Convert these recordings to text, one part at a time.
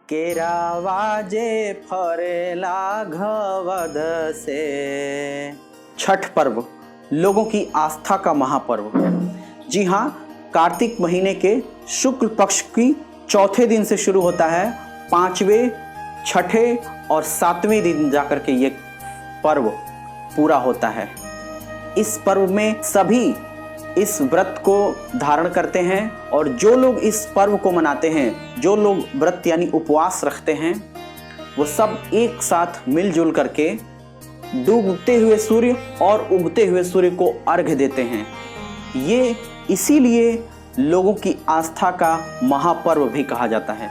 केरावाजे फरेला घवद से। छठ पर्व लोगों की आस्था का महापर्व। जी हाँ, कार्तिक महीने के शुक्ल पक्ष की चौथे दिन से शुरू होता है। पांचवें, छठे और सातवें दिन जाकर के ये पर्व पूरा होता है। इस पर्व में सभी इस व्रत को धारण करते हैं और जो लोग इस पर्व को मनाते हैं, जो लोग व्रत यानी उपवास रखते हैं, वो सब एक साथ मिलजुल करके डूबते हुए सूर्य और उगते हुए सूर्य को अर्घ्य देते हैं। ये इसीलिए लोगों की आस्था का महापर्व भी कहा जाता है।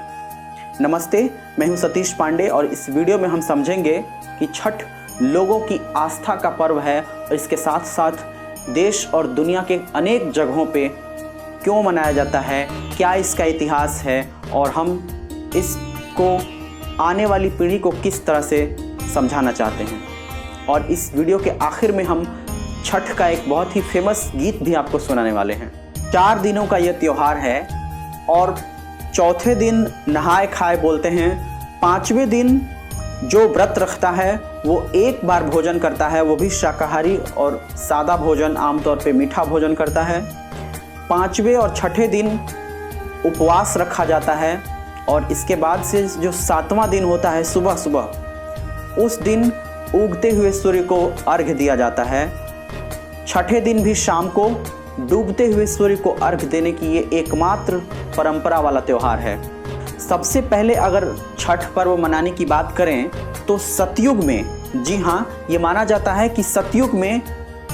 नमस्ते, मैं हूं सतीश पांडे और इस वीडियो में हम समझेंगे कि छठ लोगों की आस्था का पर्व है और इसके साथ साथ देश और दुनिया के अनेक जगहों पे क्यों मनाया जाता है, क्या इसका इतिहास है और हम इसको आने वाली पीढ़ी को किस तरह से समझाना चाहते हैं। और इस वीडियो के आखिर में हम छठ का एक बहुत ही फेमस गीत भी आपको सुनाने वाले हैं। 4 दिनों का यह त्यौहार है और चौथे दिन नहाए खाए बोलते हैं। 5वें दिन जो व्रत रखता है वो एक बार भोजन करता है, वो भी शाकाहारी और सादा भोजन, आमतौर पे मीठा भोजन करता है। 5वें और छठे दिन उपवास रखा जाता है और इसके बाद से जो 7वां दिन होता है सुबह सुबह, उस दिन उगते हुए सूर्य को अर्घ्य दिया जाता है। छठे दिन भी शाम को डूबते हुए सूर्य को अर्घ्य देने की ये एकमात्र परंपरा वाला त्यौहार है। सबसे पहले अगर छठ पर्व मनाने की बात करें तो सतयुग में, जी हाँ, ये माना जाता है कि सतयुग में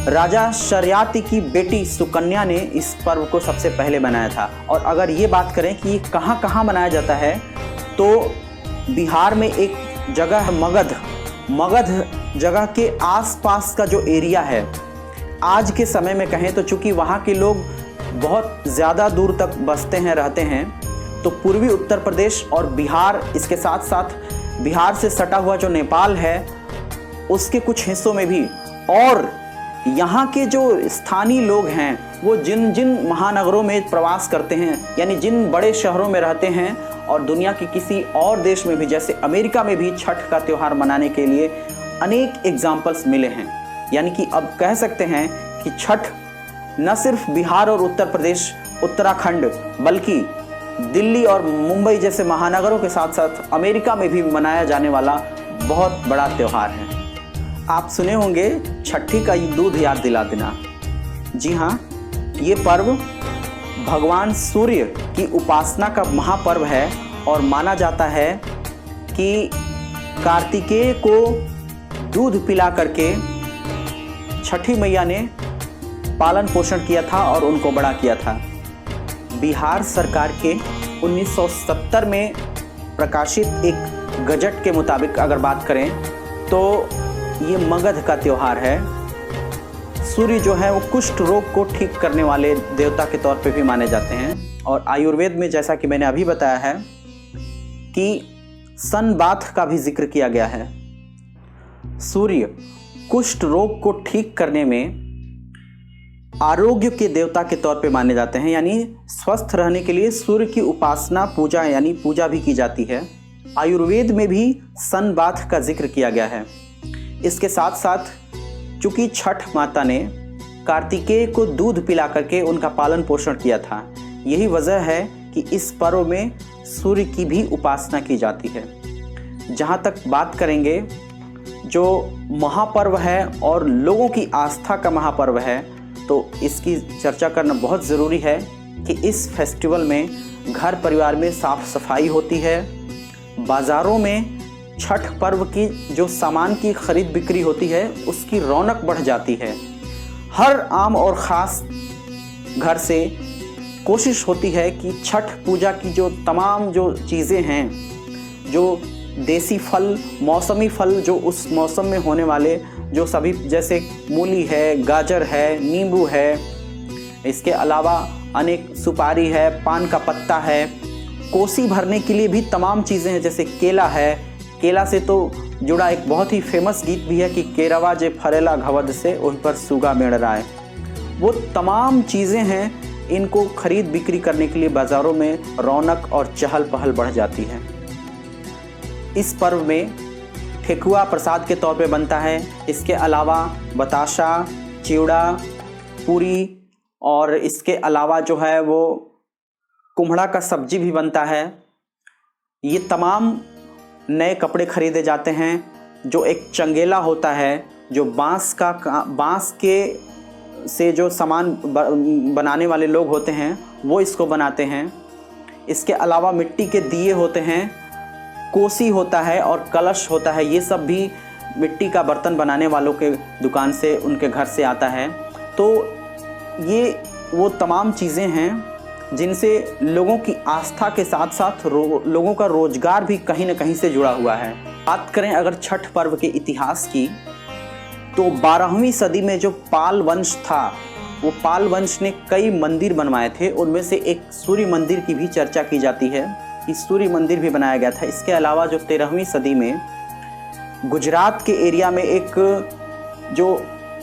राजा शर्याति की बेटी सुकन्या ने इस पर्व को सबसे पहले मनाया था। और अगर ये बात करें कि ये कहाँ कहाँ मनाया जाता है तो बिहार में एक जगह है मगध जगह के आसपास का जो एरिया है, आज के समय में कहें तो चूँकि वहाँ के लोग बहुत ज़्यादा दूर तक बसते हैं, रहते हैं, तो पूर्वी उत्तर प्रदेश और बिहार, इसके साथ साथ बिहार से सटा हुआ जो नेपाल है उसके कुछ हिस्सों में भी, और यहाँ के जो स्थानीय लोग हैं वो जिन जिन महानगरों में प्रवास करते हैं, यानी जिन बड़े शहरों में रहते हैं और दुनिया के किसी और देश में भी, जैसे अमेरिका में भी छठ का त्यौहार मनाने के लिए अनेक एग्जाम्पल्स मिले हैं। यानी कि अब कह सकते हैं कि छठ न सिर्फ बिहार और उत्तर प्रदेश, उत्तराखंड, बल्कि दिल्ली और मुंबई जैसे महानगरों के साथ साथ अमेरिका में भी मनाया जाने वाला बहुत बड़ा त्यौहार है। आप सुने होंगे छठी का दूध याद दिला देना। जी हाँ, ये पर्व भगवान सूर्य की उपासना का महापर्व है और माना जाता है कि कार्तिकेय को दूध पिला करके छठी मैया ने पालन पोषण किया था और उनको बड़ा किया था। बिहार सरकार के 1970 में प्रकाशित एक गजट के मुताबिक अगर बात करें तो ये मगध का त्यौहार है। सूर्य जो है वो कुष्ठ रोग को ठीक करने वाले देवता के तौर पे भी माने जाते हैं। और आयुर्वेद में, जैसा कि मैंने अभी बताया है, कि सन बाथ का भी जिक्र किया गया है। सूर्य कुष्ठ रोग को ठीक करने में आरोग्य के देवता के तौर पे माने जाते हैं, यानी स्वस्थ रहने के लिए सूर्य की उपासना, पूजा यानी पूजा भी की जाती है। आयुर्वेद में भी सन बाथ का जिक्र किया गया है। इसके साथ साथ चूंकि छठ माता ने कार्तिकेय को दूध पिला करके उनका पालन पोषण किया था, यही वजह है कि इस पर्व में सूर्य की भी उपासना की जाती है। जहाँ तक बात करेंगे जो महापर्व है और लोगों की आस्था का महापर्व है, तो इसकी चर्चा करना बहुत ज़रूरी है कि इस फेस्टिवल में घर परिवार में साफ सफाई होती है। बाज़ारों में छठ पर्व की जो सामान की खरीद बिक्री होती है उसकी रौनक बढ़ जाती है। हर आम और ख़ास घर से कोशिश होती है कि छठ पूजा की जो तमाम जो चीज़ें हैं, जो देसी फल, मौसमी फल, जो उस मौसम में होने वाले जो सभी, जैसे मूली है, गाजर है, नींबू है, इसके अलावा अनेक सुपारी है, पान का पत्ता है, कोसी भरने के लिए भी तमाम चीज़ें हैं, जैसे केला है। केला से तो जुड़ा एक बहुत ही फेमस गीत भी है कि केरावा जे फरेला घवद से उन पर सूगा मेड़ राय। वो तमाम चीज़ें हैं, इनको खरीद बिक्री करने के लिए बाज़ारों में रौनक और चहल पहल बढ़ जाती है। इस पर्व में ठेकुआ प्रसाद के तौर पे बनता है। इसके अलावा बताशा, चिवड़ा, पूरी और इसके अलावा जो है वो कुम्हड़ा का सब्जी भी बनता है। ये तमाम नए कपड़े खरीदे जाते हैं। जो एक चंगेला होता है, जो बांस के से जो सामान बनाने वाले लोग होते हैं वो इसको बनाते हैं। इसके अलावा मिट्टी के दिए होते हैं, कोसी होता है और कलश होता है। ये सब भी मिट्टी का बर्तन बनाने वालों के दुकान से, उनके घर से आता है। तो ये वो तमाम चीज़ें हैं जिनसे लोगों की आस्था के साथ साथ लोगों का रोजगार भी कहीं ना कहीं से जुड़ा हुआ है। बात करें अगर छठ पर्व के इतिहास की, तो 12वीं सदी में जो पाल वंश था, वो पाल वंश ने कई मंदिर बनवाए थे। उनमें से एक सूर्य मंदिर की भी चर्चा की जाती है कि सूर्य मंदिर भी बनाया गया था। इसके अलावा जो 13वीं सदी में गुजरात के एरिया में एक जो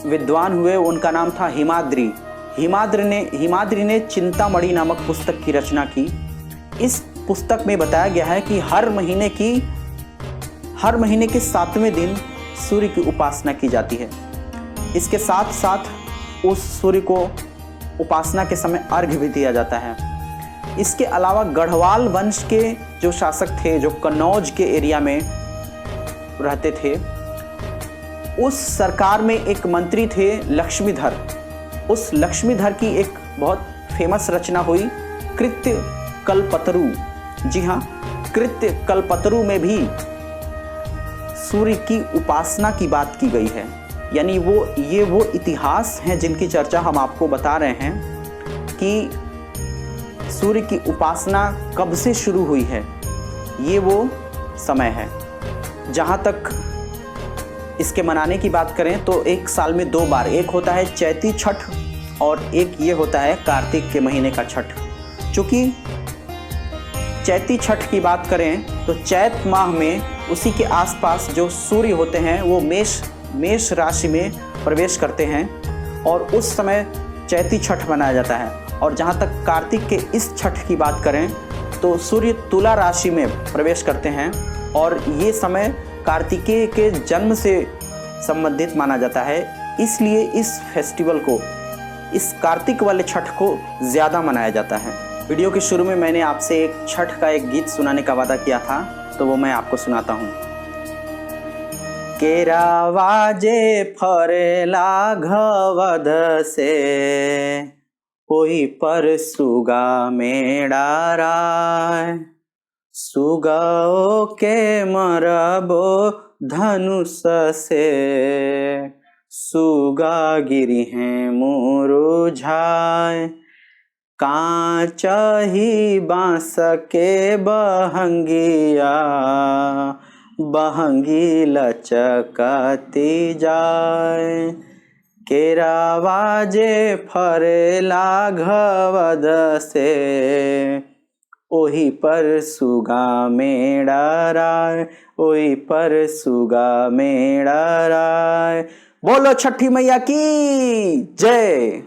विद्वान हुए, उनका नाम था हिमाद्री। हिमाद्री ने चिंतामणि नामक पुस्तक की रचना की। इस पुस्तक में बताया गया है कि हर महीने के 7वें दिन सूर्य की उपासना की जाती है। इसके साथ साथ उस सूर्य को उपासना के समय अर्घ्य भी दिया जाता है। इसके अलावा गढ़वाल वंश के जो शासक थे, जो कन्नौज के एरिया में रहते थे, उस सरकार में एक मंत्री थे लक्ष्मीधर। उस लक्ष्मीधर की एक बहुत फेमस रचना हुई कृत्य कल्पतरु। जी हाँ, कृत्य कल्पतरु में भी सूर्य की उपासना की बात की गई है। यानी ये वो इतिहास हैं जिनकी चर्चा हम आपको बता रहे हैं कि सूर्य की उपासना कब से शुरू हुई है। ये वो समय है। जहाँ तक इसके मनाने की बात करें तो एक साल में 2 बार, एक होता है चैती छठ और एक ये होता है कार्तिक के महीने का छठ। चूँकि चैती छठ की बात करें तो चैत माह में उसी के आसपास जो सूर्य होते हैं वो मेष राशि में प्रवेश करते हैं और उस समय चैती छठ मनाया जाता है। और जहाँ तक कार्तिक के इस छठ की बात करें तो सूर्य तुला राशि में प्रवेश करते हैं और ये समय कार्तिकेय के जन्म से संबंधित माना जाता है। इसलिए इस फेस्टिवल को, इस कार्तिक वाले छठ को ज़्यादा मनाया जाता है। वीडियो के शुरू में मैंने आपसे एक छठ का एक गीत सुनाने का वादा किया था, तो वो मैं आपको सुनाता हूँ। केरावाजे फरेला घवद से, कोई पर सुगा मेड़ा राय, सुगाओ के मरबो धनुष से, सुगा गिरी हैं मुरुझाए, कांच ही बांस के बहंगिया, बहंगी लचकती जाए। केरावाजे फरेला घवद से, ओही पर सुगा मेड़ा राय, ओही पर सुगा मेड़ा राय। बोलो छठी मैया की जय।